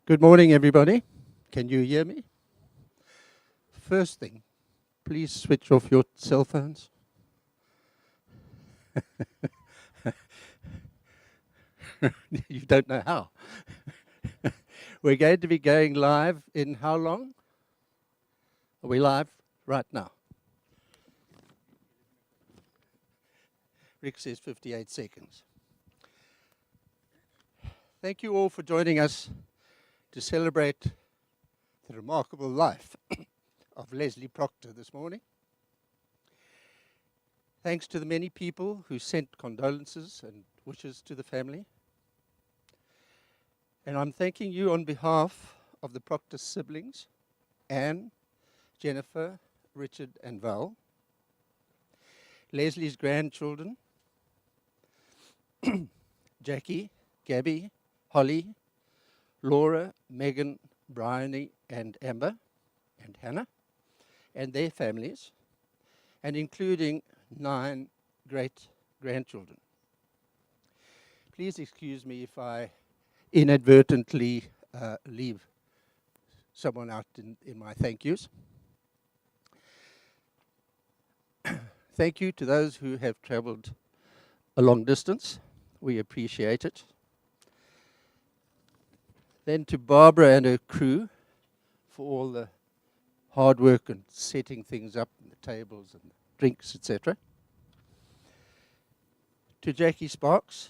Good morning, everybody. Can you hear me? First thing, please switch off your cell phones. You don't know how. We're going to be going live in how long? Are we live right now? Rick says 58 seconds. Thank you all for joining us to celebrate the remarkable life of Leslie Proctor this morning. Thanks to the many people who sent condolences and wishes to the family. And I'm thanking you on behalf of the Proctor siblings, Anne, Jennifer, Richard, and Val, Leslie's grandchildren, Jackie, Gabby, Holly, Laura, Megan, Bryony, and Amber, and Hannah, and their families, and including 9 great-grandchildren. Please excuse me if I inadvertently leave someone out in my thank yous. Thank you to those who have traveled a long distance. We appreciate it. Then to Barbara and her crew for all the hard work and setting things up, and the tables and drinks, etc. To Jackie Sparks,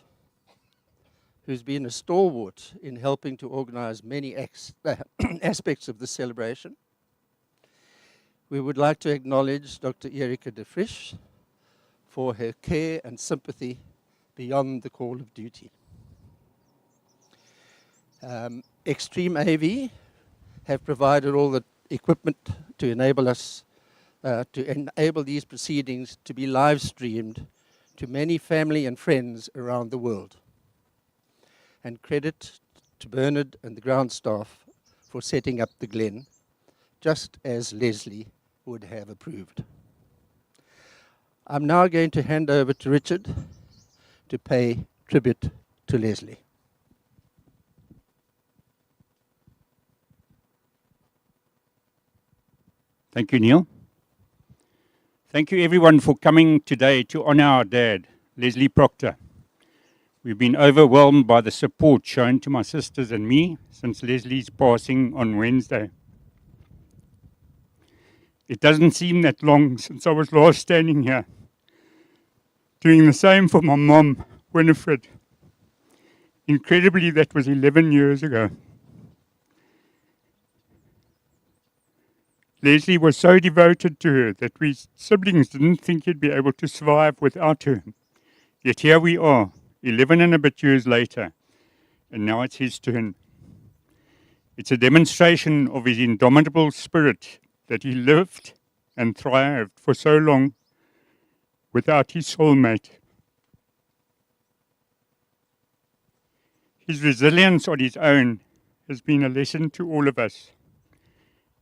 who's been a stalwart in helping to organize many aspects of the celebration. We would like to acknowledge Dr. Erika de Frisch for her care and sympathy beyond the call of duty. Extreme AV have provided all the equipment to enable us to enable these proceedings to be live streamed to many family and friends around the world. And credit to Bernard and the ground staff for setting up the Glen, just as Leslie would have approved. I'm now going to hand over to Richard to pay tribute to Leslie. Thank you, Neil. Thank you, everyone, for coming today to honor our dad, Leslie Proctor. We've been overwhelmed by the support shown to my sisters and me since Leslie's passing on Wednesday. It doesn't seem that long since I was last standing here, doing the same for my mom, Winifred. Incredibly, that was 11 years ago. Leslie was so devoted to her that we siblings didn't think he'd be able to survive without her. Yet here we are, 11 and a bit years later, and now it's his turn. It's a demonstration of his indomitable spirit that he lived and thrived for so long without his soulmate. His resilience on his own has been a lesson to all of us.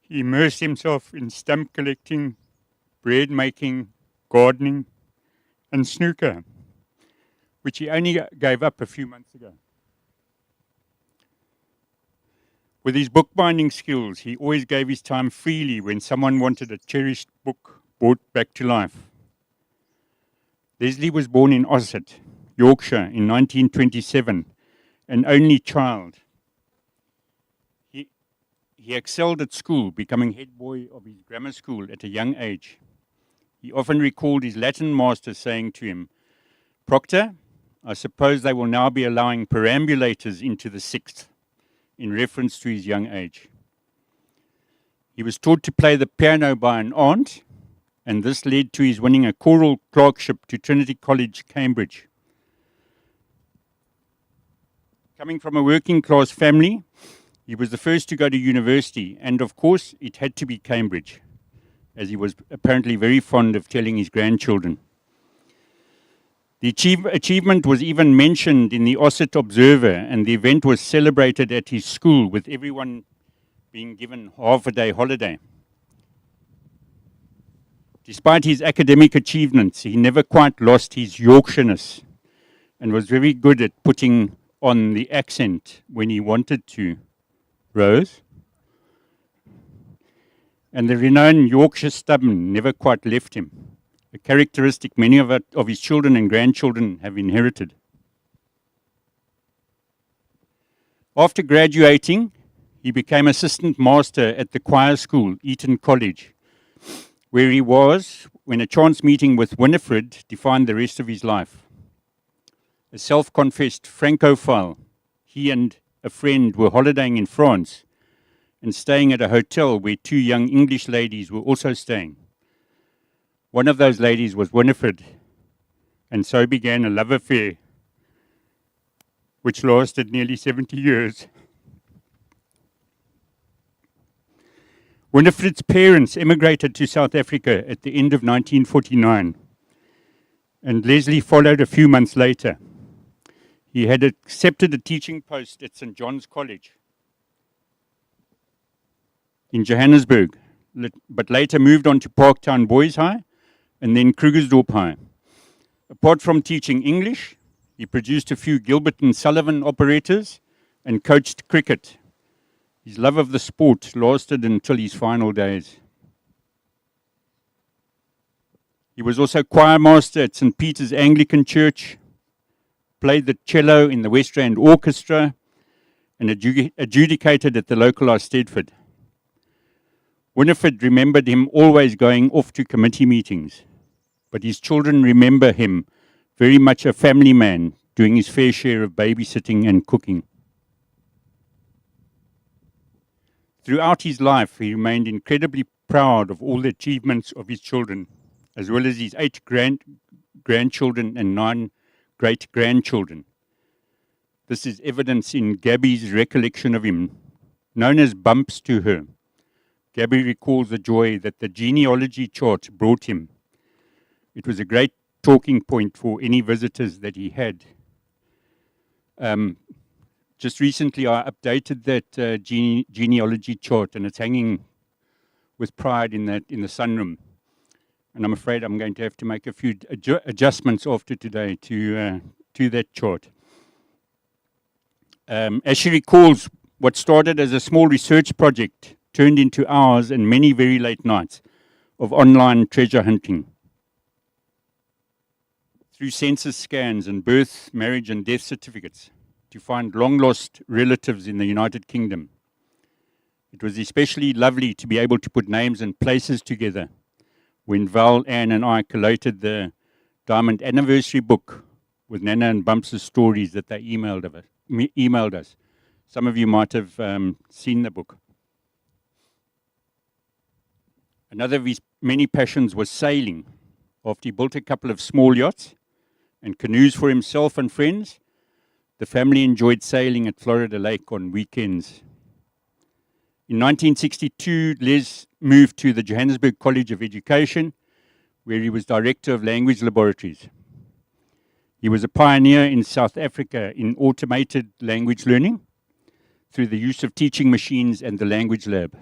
He immersed himself in stamp collecting, bread making, gardening, and snooker, which he only gave up a few months ago. With his bookbinding skills, he always gave his time freely when someone wanted a cherished book brought back to life. Leslie was born in Ossett, Yorkshire in 1927, an only child. He excelled at school, becoming head boy of his grammar school at a young age. He often recalled his Latin master saying to him, "Proctor, I suppose they will now be allowing perambulators into the 6th, in reference to his young age." He was taught to play the piano by an aunt, and this led to his winning a choral clerkship to Trinity College, Cambridge. Coming from a working class family, he was the first to go to university, and of course, it had to be Cambridge, as he was apparently very fond of telling his grandchildren. The achievement was even mentioned in the Ossett Observer, and the event was celebrated at his school, with everyone being given half-a-day holiday. Despite his academic achievements, he never quite lost his Yorkshireness, and was very good at putting on the accent when he wanted to. Rose, and the renowned Yorkshire stubborn never quite left him, a characteristic many of his children and grandchildren have inherited. After graduating, he became assistant master at the choir school, Eton College, where he was when a chance meeting with Winifred defined the rest of his life. A self-confessed Francophile, he and a friend were holidaying in France and staying at a hotel where two young English ladies were also staying. One of those ladies was Winifred, and so began a love affair which lasted nearly 70 years. Winifred's parents emigrated to South Africa at the end of 1949, and Leslie followed a few months later. He had accepted a teaching post at St. John's College in Johannesburg, but later moved on to Parktown Boys High and then Krugersdorp High. Apart from teaching English, he produced a few Gilbert and Sullivan operators and coached cricket. His love of the sport lasted until his final days. He was also choir master at St. Peter's Anglican Church, played the cello in the West Rand Orchestra, and adjudicated at the local Eisteddfod. Winifred remembered him always going off to committee meetings, but his children remember him very much a family man, doing his fair share of babysitting and cooking. Throughout his life, he remained incredibly proud of all the achievements of his children, as well as his 8 grandchildren and 9 great-grandchildren. This is evidence in Gabby's recollection of him, known as Bumps to her. Gabby recalls the joy that the genealogy chart brought him. It was a great talking point for any visitors that he had. Just recently, I updated that genealogy chart, and it's hanging with pride in the sunroom. And I'm afraid I'm going to have to make a few adjustments after today to that chart. As she recalls, what started as a small research project turned into hours and many very late nights of online treasure hunting. Through census scans and birth, marriage, and death certificates to find long-lost relatives in the United Kingdom. It was especially lovely to be able to put names and places together when Val, Anne, and I collated the Diamond Anniversary book with Nana and Bumps' stories that they emailed us. Some of you might have seen the book. Another of his many passions was sailing. After he built a couple of small yachts and canoes for himself and friends, the family enjoyed sailing at Florida Lake on weekends. In 1962, Les moved to the Johannesburg College of Education, where he was director of language laboratories. He was a pioneer in South Africa in automated language learning through the use of teaching machines and the language lab.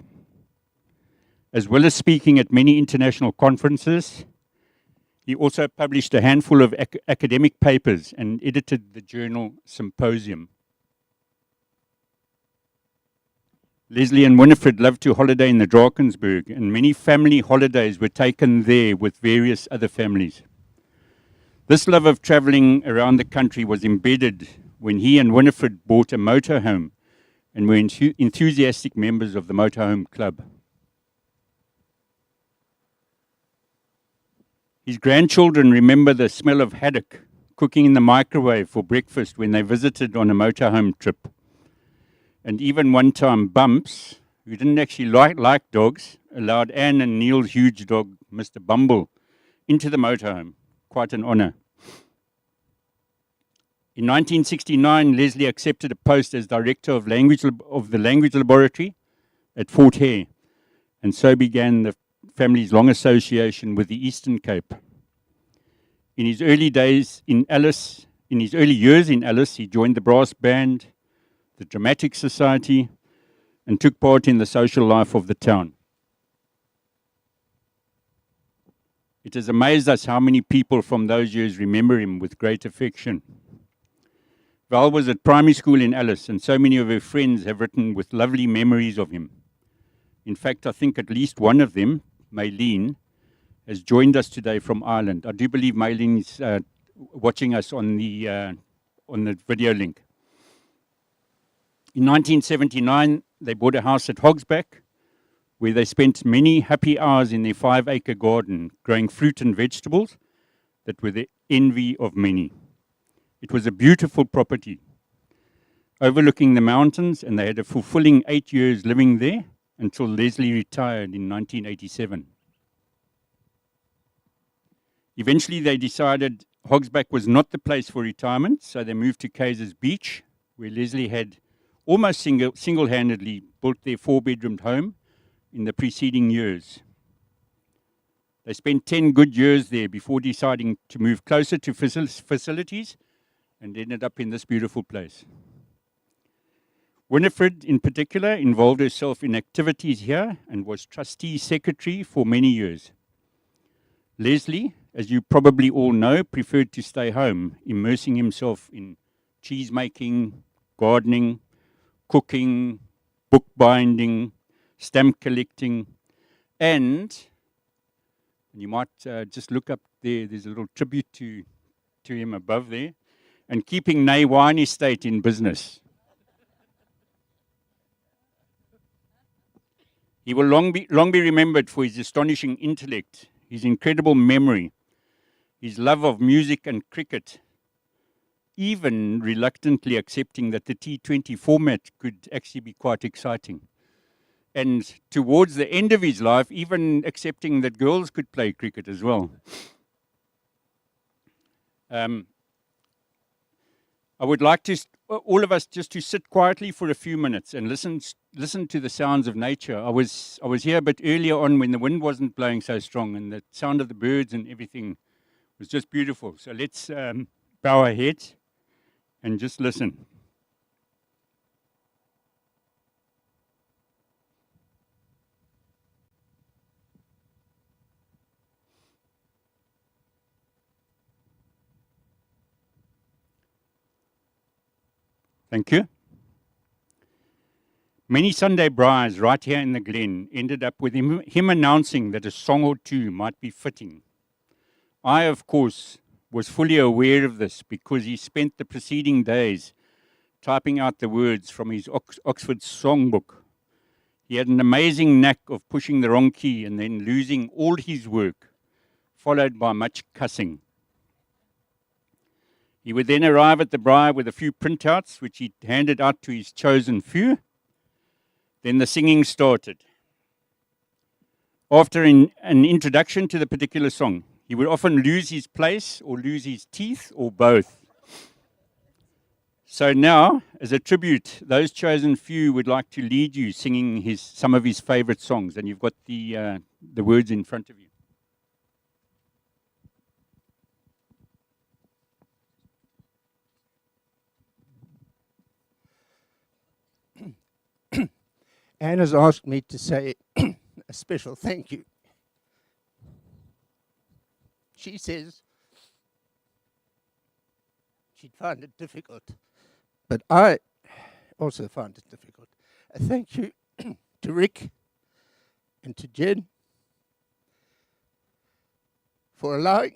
As well as speaking at many international conferences, he also published a handful of academic papers and edited the journal Symposium. Leslie and Winifred loved to holiday in the Drakensberg, and many family holidays were taken there with various other families. This love of traveling around the country was embedded when he and Winifred bought a motorhome and were enthusiastic members of the Motorhome Club. His grandchildren remember the smell of haddock cooking in the microwave for breakfast when they visited on a motorhome trip. And even one time, Bumps, who didn't actually like dogs, allowed Anne and Neil's huge dog, Mr. Bumble, into the motorhome. Quite an honor. In 1969, Leslie accepted a post as director of the language laboratory at Fort Hare, and so began the family's long association with the Eastern Cape. In his early years in Alice, he joined the brass band, the Dramatic Society, and took part in the social life of the town. It has amazed us how many people from those years remember him with great affection. Val was at primary school in Alice, and so many of her friends have written with lovely memories of him. In fact, I think at least one of them, Maylene, has joined us today from Ireland. I do believe Maylene is watching us on the video link. In 1979, they bought a house at Hogsback, where they spent many happy hours in their 5-acre garden, growing fruit and vegetables that were the envy of many. It was a beautiful property, overlooking the mountains, and they had a fulfilling 8 years living there until Leslie retired in 1987. Eventually, they decided Hogsback was not the place for retirement, so they moved to Kaiser's Beach, where Leslie had almost single-handedly built their 4-bedroomed home in the preceding years. They spent 10 good years there before deciding to move closer to facilities and ended up in this beautiful place. Winifred, in particular, involved herself in activities here and was trustee secretary for many years. Leslie, as you probably all know, preferred to stay home, immersing himself in cheese making, gardening, cooking, bookbinding, stamp collecting, and you might just look up there, there's a little tribute to him above there, and keeping Nay Wine Estate in business. He will long be remembered for his astonishing intellect, his incredible memory, his love of music and cricket, even reluctantly accepting that the T20 format could actually be quite exciting. And towards the end of his life, even accepting that girls could play cricket as well. I would like to all of us just to sit quietly for a few minutes and listen to the sounds of nature. I was here a bit earlier on when the wind wasn't blowing so strong, and the sound of the birds and everything was just beautiful. So let's bow our heads and just listen. Thank you. Many Sunday brides right here in the Glen ended up with him announcing that a song or two might be fitting. I, of course, was fully aware of this because he spent the preceding days typing out the words from his Oxford songbook. He had an amazing knack of pushing the wrong key and then losing all his work, followed by much cussing. He would then arrive at the braai with a few printouts, which he handed out to his chosen few. Then the singing started. After an introduction to the particular song, he would often lose his place or lose his teeth or both. So now, as a tribute, those chosen few would like to lead you singing some of his favorite songs, and you've got the words in front of you. Anne has asked me to say a special thank you. She says she'd find it difficult, but I also found it difficult. A thank you to Rick and to Jen for allowing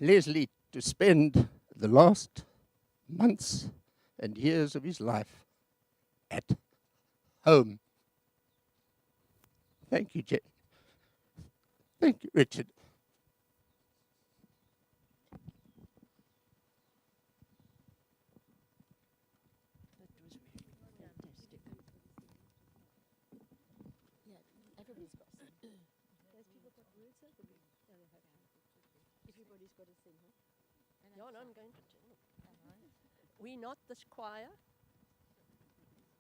Leslie to spend the last months and years of his life at home. Thank you, Jen. Thank you, Richard. Everybody's got a thing, huh? Yeah, no, I'm going to tell you. We're not this choir.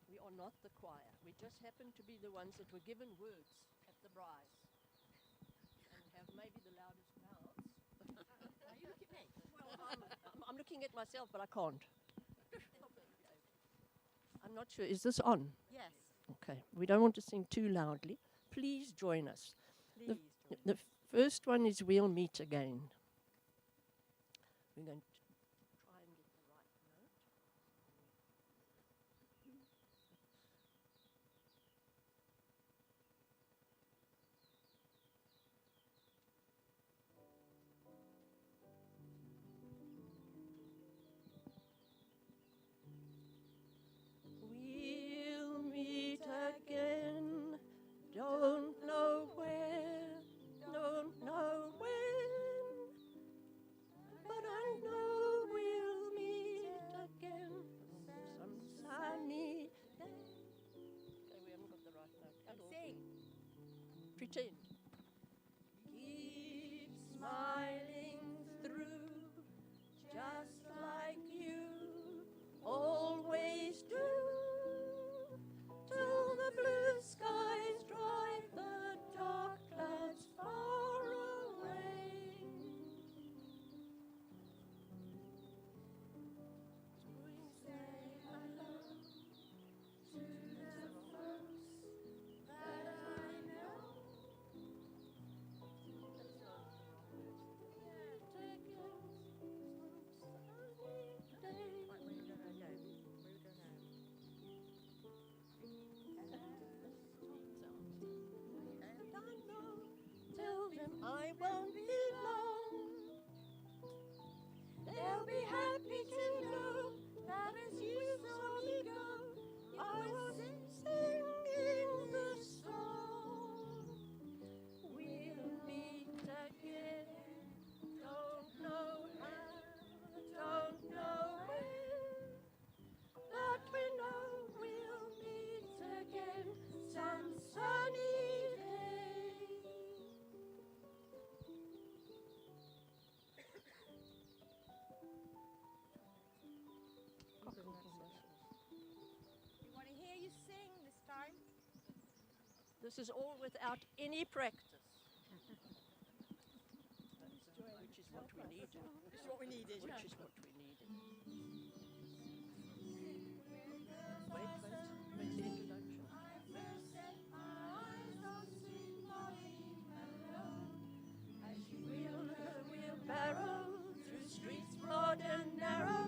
We are not the choir. We just happen to be the ones that were given words at the braai and have maybe the loudest mouths. Are you looking at me? Well, I'm looking at myself, but I can't. I'm not sure. Is this on? Yes. Okay. We don't want to sing too loudly. Please join us. Please. The first one is We'll Meet Again. We're going to try and get the right note. pretend. Keep smiling through, just like you always do, till the blue skies drive the dark clouds far away. We say hello to the folks that I know. Tell them I won't be long. They'll be happy to know that as you saw me go, I was singing the song. We'll meet again. Don't know how, don't know when, but we know we'll meet again some sunny day. We want to hear you sing this time. This is all without any practice. Which is what we needed. It's what we needed. Which is what we needed. Wait the introduction. As you wheel her wheelbarrow through streets broad and narrow,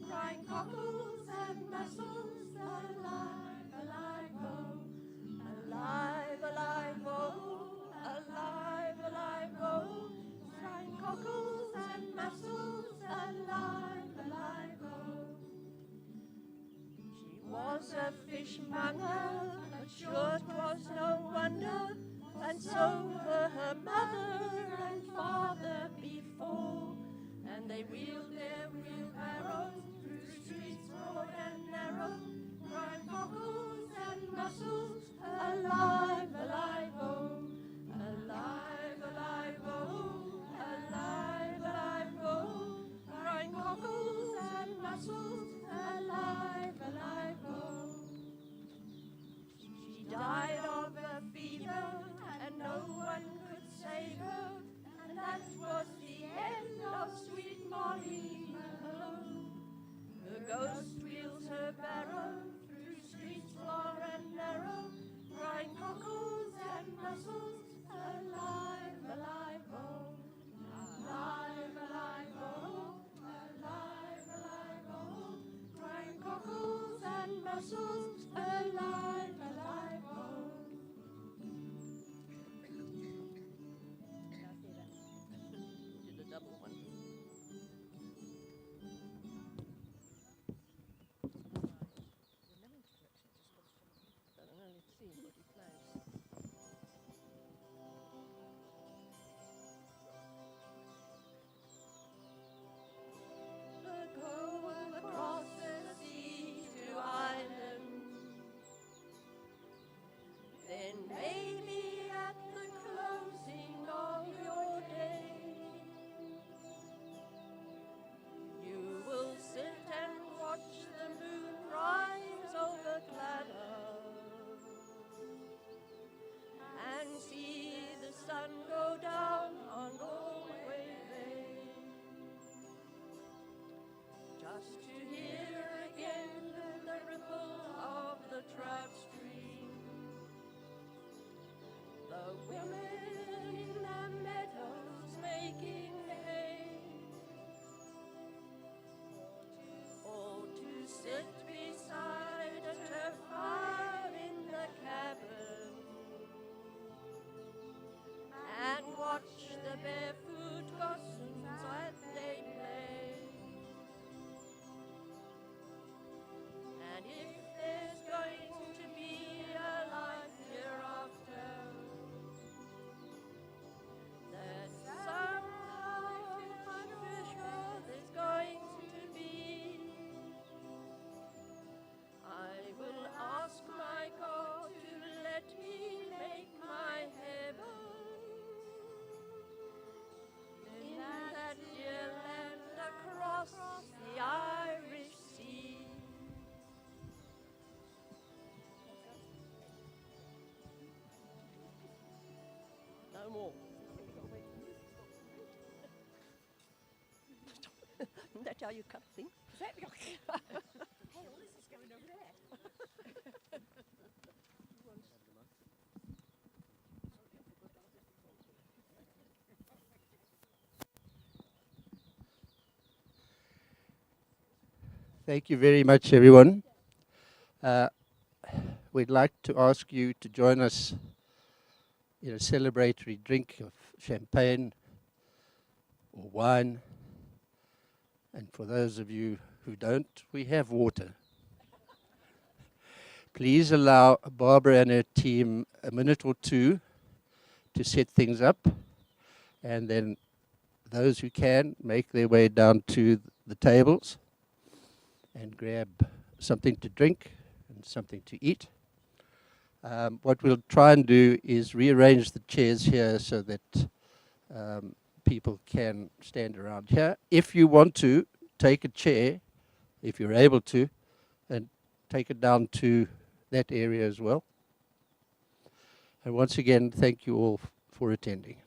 crying cockles and mussels, alive, alive, oh, alive, alive, oh, alive, alive, oh, crying cockles and mussels, alive, alive, oh. She was a fishmonger, but sure 'twas no wonder, and so were her mother and father before. And they wheeled their wheelbarrows through streets broad and narrow, crying cockles and mussels, alive, alive, oh, alive, alive, oh, alive, alive, oh, crying cockles and mussels, alive, alive, oh. She died of a fever, and no one could save her, and that was the end of sweet Molly Malone. The ghost wheels her barrow through streets far and narrow, crying cockles and mussels, alive, alive, oh, alive, alive, oh, alive, alive, oh, crying cockles and mussels, alive, alive, oh. Did a double one. I don't know, let's see what he plays. Go across the sea to Ireland, then maybe at the closing of your day, you will sit and watch the moon rise over Gladys, and see the sun go down on Galway Bay. Just to hear again the ripple of the trout stream, the women in the meadows making hay, or to sit beside a turf fire in the cabin and watch the barefoot gossams as they play. And if there's going to be a life hereafter, that how you cut things? Is that hey, all this is going over there. Thank you very much, everyone. We'd like to ask you to join us in a celebratory drink of champagne or wine. And for those of you who don't, we have water. Please allow Barbara and her team a minute or two to set things up, and then those who can make their way down to the tables and grab something to drink and something to eat. What we'll try and do is rearrange the chairs here so that people can stand around here. If you want to, take a chair, if you're able to, and take it down to that area as well. And once again, thank you all for attending.